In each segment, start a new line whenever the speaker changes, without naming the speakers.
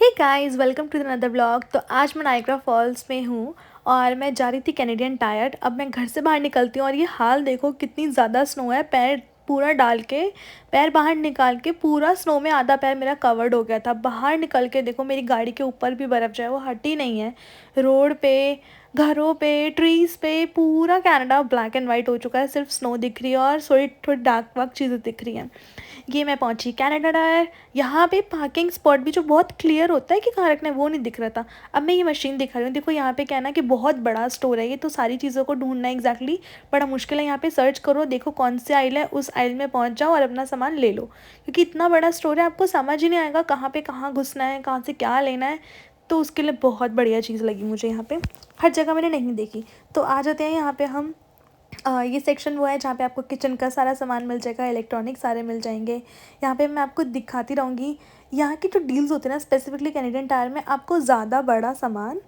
Hey guys, welcome to another blog. तो आज मैं नाइग्रा फॉल्स में हूँ और मैं जा रही थी कैनेडियन टायर। अब मैं घर से बाहर निकलती हूँ और ये हाल देखो, कितनी ज़्यादा स्नो है। पैर पूरा डाल के, पैर बाहर निकाल के पूरा स्नो में आधा पैर मेरा कवर्ड हो गया था। बाहर निकल के देखो, मेरी गाड़ी के ऊपर भी बर्फ़ जो है वो हटी नहीं है। रोड पे, घरों पे, ट्रीज़ पे पूरा कनाडा ब्लैक एंड वाइट हो चुका है। सिर्फ स्नो दिख रही है और थोड़ी थोड़ी डार्क वार्क चीज़ें दिख रही हैं। ये मैं पहुंची कनाडा टायर। यहाँ पे पार्किंग स्पॉट भी जो बहुत क्लियर होता है कि कहाँ रखना है, वो नहीं दिख रहा था। अब मैं ये मशीन दिखा रही हूँ। देखो यहाँ पे क्या है ना कि बहुत बड़ा स्टोर है ये, तो सारी चीज़ों को ढूंढना एग्जैक्टली बड़ा मुश्किल है। यहाँ पे सर्च करो, देखो कौन से आइल है, उस आइल में पहुँच जाओ और अपना सामान ले लो, क्योंकि इतना बड़ा स्टोर है, आपको समझ ही नहीं आएगा कहाँ पे कहाँ घुसना है, कहाँ से क्या लेना है। तो उसके लिए बहुत बढ़िया चीज़ लगी मुझे यहाँ पे। हर जगह मैंने नहीं देखी। तो आ जाते हैं यहाँ पे हम। ये सेक्शन वो है जहाँ पे आपको किचन का सारा सामान मिल जाएगा, इलेक्ट्रॉनिक सारे मिल जाएंगे। यहाँ पे मैं आपको दिखाती रहूँगी। यहाँ की जो डील्स होते हैं ना, स्पेसिफिकली कैनेडियन टायर में, आपको ज़्यादा बड़ा सामान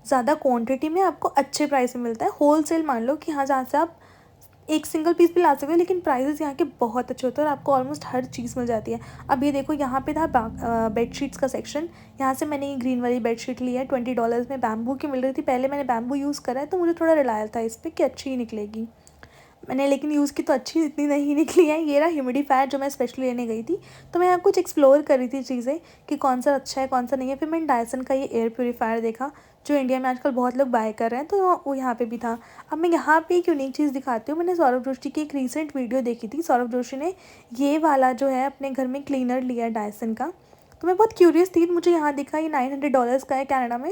ज़्यादा क्वांटिटी में आपको अच्छे प्राइस में मिलता है। होल सेल मान लो कि हाँ, जहाँ से आप एक सिंगल पीस भी ला सकते हो, लेकिन प्राइसेस यहाँ के बहुत अच्छे होते हैं और आपको ऑलमोस्ट हर चीज़ मिल जाती है। अब ये देखो, यहाँ पे था बेडशीट्स का सेक्शन। यहाँ से मैंने ये ग्रीन वाली बेडशीट ली है, $20 में बैम्बू की मिल रही थी। पहले मैंने बैम्बू यूज़ करा है तो मुझे थोड़ा रिलायल था इस पर कि अच्छी ही निकलेगी। मैंने लेकिन यूज़ की तो अच्छी इतनी नहीं निकली है। ये रहा ह्यूमिडिफायर जो मैं स्पेशली लेने गई थी। तो मैं यहाँ कुछ एक्सप्लोर कर रही थी चीज़ें कि कौन सा अच्छा है कौन सा नहीं है। फिर मैंने डायसन का ये एयर प्योरीफायर देखा, जो इंडिया में आजकल बहुत लोग बाय कर रहे हैं, तो वो यहाँ पे भी था। अब मैं यहाँ पे एक यूनिक चीज़ दिखाती हूँ। मैंने सौरभ जोशी की एक रीसेंट वीडियो देखी थी। सौरभ जोशी ने ये वाला जो है अपने घर में क्लीनर लिया डायसन का। तो मैं बहुत क्यूरियस थी, मुझे यहाँ दिखा ये $900 का है कनाडा में।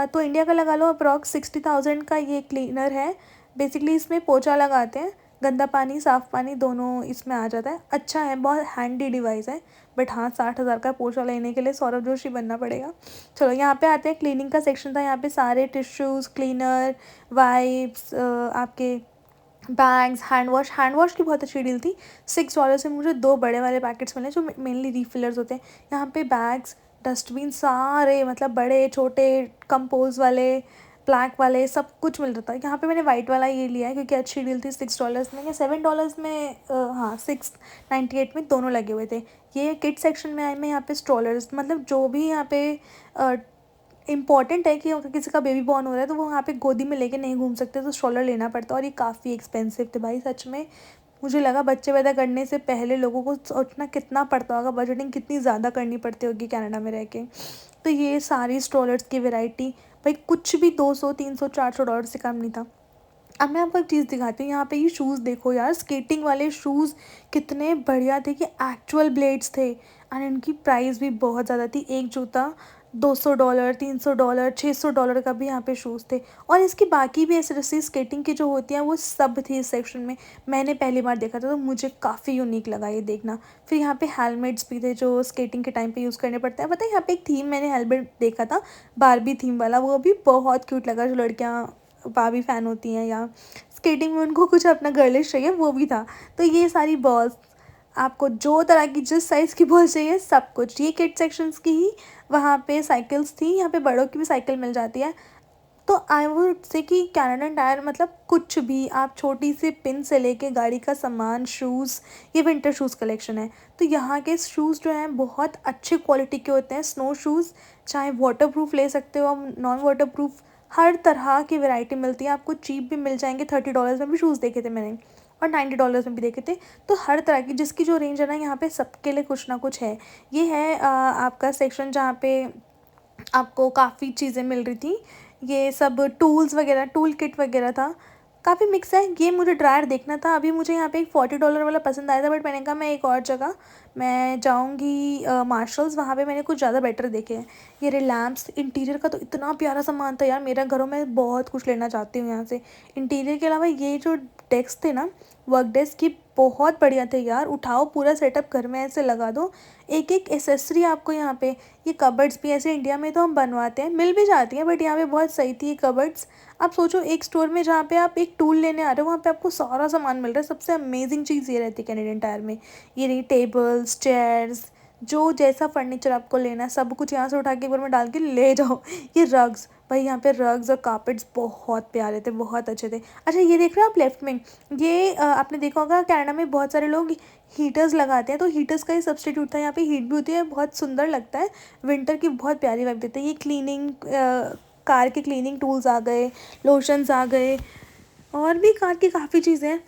तो इंडिया का लगा लो अप्रॉक्स 60,000 का ये क्लीनर है। बेसिकली इसमें पोछा लगाते हैं, गंदा पानी साफ़ पानी दोनों इसमें आ जाता है। अच्छा है, बहुत हैंडी डिवाइस है। बट हाँ, 60,000 का पोछा लेने के लिए सौरभ जोशी बनना पड़ेगा। चलो यहाँ पे आते हैं। क्लीनिंग का सेक्शन था। यहाँ पे सारे टिश्यूज़, क्लीनर, वाइप्स, आपके बैग्स, हैंड वॉश की बहुत अच्छी डील थी। $6 से मुझे 2 बड़े वाले पैकेट्स मिले जो मेनली रीफिलर्स होते हैं। यहाँ पे बैग्स, डस्टबिन सारे, मतलब बड़े छोटे, कंपोज वाले, ब्लैक वाले, सब कुछ मिल रहा था। यहाँ पे मैंने वाइट वाला ये लिया है क्योंकि अच्छी डील थी। $6 में या $7 में, हाँ, 698 में दोनों लगे हुए थे। ये किड सेक्शन में आए। मैं यहाँ पे स्ट्रॉलर्स, मतलब जो भी यहाँ पे इम्पॉर्टेंट है कि अगर किसी का बेबी बॉर्न हो रहा है तो वो वहाँ पे गोदी में लेके नहीं घूम सकते, तो स्ट्रॉलर लेना पड़ता है। और ये काफ़ी एक्सपेंसिव थे भाई, सच में। मुझे लगा बच्चे पैदा करने से पहले लोगों को सोचना कितना पड़ता होगा, बजटिंग कितनी ज़्यादा करनी पड़ती होगी कनाडा में रह के। तो ये सारी स्ट्रॉलर्स की वैरायटी, भाई कुछ भी 200, 300, $400 से कम नहीं था। अब मैं आपको एक चीज़ दिखाती हूँ। यहाँ पे ये शूज़ देखो यार, स्केटिंग वाले शूज़ कितने बढ़िया थे कि एक्चुअल ब्लेड्स थे। एंड इनकी प्राइस भी बहुत ज़्यादा थी। एक जूता $200, $300, $600 का भी यहाँ पे शूज़ थे। और इसकी बाकी भी एसेसरीज स्केटिंग की जो होती हैं वो सब थी इस सेक्शन में। मैंने पहली बार देखा था तो मुझे काफ़ी यूनिक लगा ये देखना। फिर यहाँ पे हेलमेट्स भी थे जो स्केटिंग के टाइम पे यूज़ करने पड़ते हैं। पता है, यहाँ पे एक थीम मैंने हेलमेट देखा था, बारबी थीम वाला, वो भी बहुत क्यूट लगा। जो लड़कियाँ बारबी फ़ैन होती हैं या स्केटिंग में उनको कुछ अपना गर्लिश चाहिए, वो भी था। तो ये सारी बॉल्स, आपको जो तरह की जिस साइज़ की बॉल चाहिए सब कुछ, ये किड सेक्शंस की ही वहाँ पे साइकिल्स थी। यहाँ पे बड़ों की भी साइकिल मिल जाती है। तो आई वुड से कि कैनेडियन टायर मतलब कुछ भी, आप छोटी सी पिन से लेके गाड़ी का सामान, शूज़, ये विंटर शूज़ कलेक्शन है। तो यहाँ के शूज़ जो हैं बहुत अच्छे क्वालिटी के होते हैं। स्नो शूज़, चाहे वाटर प्रूफ ले सकते हो, नॉन वाटर प्रूफ, हर तरह की वैरायटी मिलती है। आपको चीप भी मिल जाएंगे। $30 में भी शूज़ देखे थे मैंने, और $90 में भी देखे थे। तो हर तरह की, जिसकी जो रेंज है ना, यहाँ पे सबके लिए कुछ ना कुछ है। ये है आपका सेक्शन जहाँ पे आपको काफ़ी चीज़ें मिल रही थी। ये सब टूल्स वगैरह, टूल किट वगैरह था। काफ़ी मिक्स है। ये मुझे ड्रायर देखना था। अभी मुझे यहाँ पे एक $40 वाला पसंद आया था, बट मैंने कहा मैं एक और जगह मैं जाऊँगी, मार्शल्स, वहाँ पे मैंने कुछ ज़्यादा बेटर देखे हैं। ये रहे लैम्प्स। इंटीरियर का तो इतना प्यारा सामान था यार, मेरा घरों में बहुत कुछ लेना चाहती हूँ यहाँ से। इंटीरियर के अलावा ये जो डेस्क थे ना, वर्क डेस्क, ये बहुत बढ़िया थे यार। उठाओ, पूरा सेटअप घर में ऐसे लगा दो। एक एक एसेसरी आपको यहाँ पे। ये कबर्ड्स भी ऐसे इंडिया में तो हम बनवाते हैं, मिल भी जाती हैं, बट यहाँ पे बहुत सही थी ये कबर्ड्स। आप सोचो, एक स्टोर में जहाँ पे आप एक टूल लेने आ रहे हो, वहाँ पे आपको सारा सामान मिल रहा है। सबसे अमेजिंग चीज़ ये रहती है कैनेडियन टायर में। ये रही टेबल्स, चेयर्स, जो जैसा फर्नीचर आपको लेना है सब कुछ यहाँ से उठा के एक बार में डाल के ले जाओ। ये रग्स, भाई यहाँ पे रग्स और कार्पेट्स बहुत प्यारे थे, बहुत अच्छे थे। अच्छा ये देख रहे हो आप लेफ्ट में, ये आपने देखा होगा कनाडा में बहुत सारे लोग हीटर्स लगाते हैं, तो हीटर्स का ही सब्सटीट्यूट था, यहाँ पे हीट भी होती है, बहुत सुंदर लगता है, विंटर की बहुत प्यारी वाइब देता है। ये क्लीनिंग कार के क्लीनिंग टूल्स आ गए, लोशंस आ गए, और भी कार की काफ़ी चीज़ें हैं।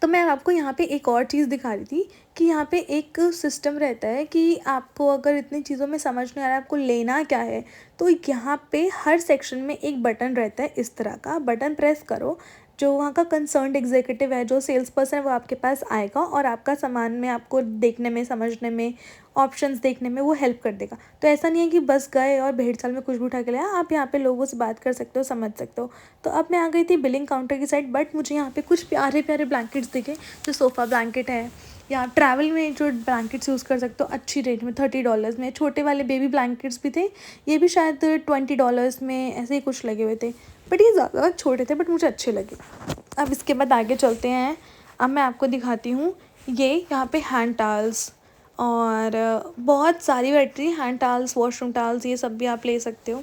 तो मैं आपको यहाँ पे एक और चीज़ दिखा रही थी कि यहाँ पे एक सिस्टम रहता है कि आपको अगर इतनी चीज़ों में समझ नहीं आ रहा है आपको लेना क्या है, तो यहाँ पे हर सेक्शन में एक बटन रहता है, इस तरह का बटन प्रेस करो, जो वहाँ का कंसर्न्ड एग्जीक्यूटिव है, जो सेल्स पर्सन है, वो आपके पास आएगा और आपका सामान में आपको देखने में, समझने में, ऑप्शंस देखने में वो हेल्प कर देगा। तो ऐसा नहीं है कि बस गए और भेड़ चाल में कुछ भी उठा के लाया, आप यहाँ पे लोगों से बात कर सकते हो, समझ सकते हो। तो अब मैं आ गई थी बिलिंग काउंटर की साइड, बट मुझे यहाँ पे कुछ प्यारे प्यारे ब्लैंकेट्स दिखे, जो सोफ़ा ब्लैंकेट है, या ट्रैवल में जो ब्लैंकेट्स यूज़ कर सकते हो अच्छी रेट में, $30 में। छोटे वाले बेबी ब्लैंकेट्स भी थे, ये भी शायद $20 में ऐसे ही कुछ लगे हुए थे, बट ये ज़्यादा छोटे थे, बट मुझे अच्छे लगे। अब इसके बाद आगे चलते हैं। अब मैं आपको दिखाती हूँ, ये यहाँ पे हैंड टाल्स और बहुत सारी वैरायटी, हैंड टाल्स, वॉशरूम टाल्स, ये सब भी आप ले सकते हो।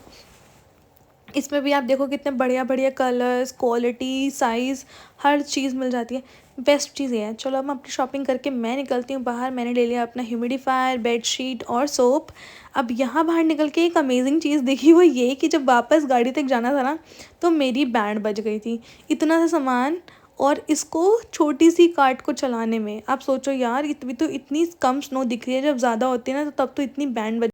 इसमें भी आप देखो कितने बढ़िया बढ़िया कलर्स, क्वालिटी, साइज़, हर चीज़ मिल जाती है। बेस्ट चीज़ ये है। चलो अब मैं अपनी शॉपिंग करके मैं निकलती हूँ बाहर। मैंने ले लिया अपना ह्यूमिडिफायर, बेडशीट और सोप। अब यहाँ बाहर निकल के एक अमेजिंग चीज़ देखी, वो ये कि जब वापस गाड़ी तक जाना था ना, तो मेरी बैंड बज गई थी। इतना सा सामान, और इसको छोटी सी कार्ट को चलाने में आप सोचो यार, इतनी कम स्नो दिख रही है, जब ज़्यादा होती है ना तो तब तो इतनी बैंड बज